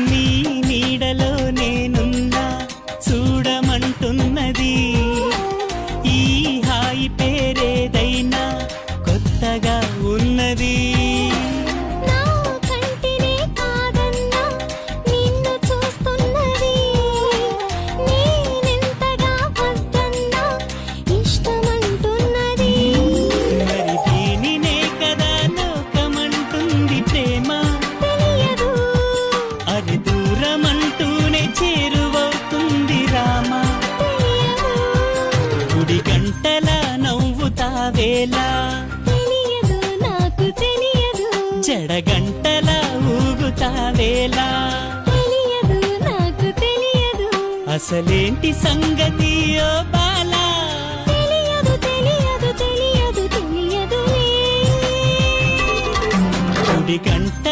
నీ నీడలో నేనున్నా చూడమంటున్నది ఈ హాయి పేరేదైనా కొత్తగా ఉన్నది నా కంటినే కాదన్నా నిన్ను చూస్తున్నది నేనెంతగా వద్దన్నా ఇష్టమంటున్నది మరి దీనినే కదా లోకమంటుంది ప్రేమ తెలియదు అది దూరమంటూనే చేరువవుతుంది రామా తెలియదు గుడి గంటల నవ్వుతావేలా తెలియదు నాకు తెలియదు జడగంటల ఊగుతావేలా తెలియదు నాకు తెలియదు అసలేంటి సంగతి ఓ బాలా తెలియదు తెలియదు తెలియదు తెలియదులే గుడి గంట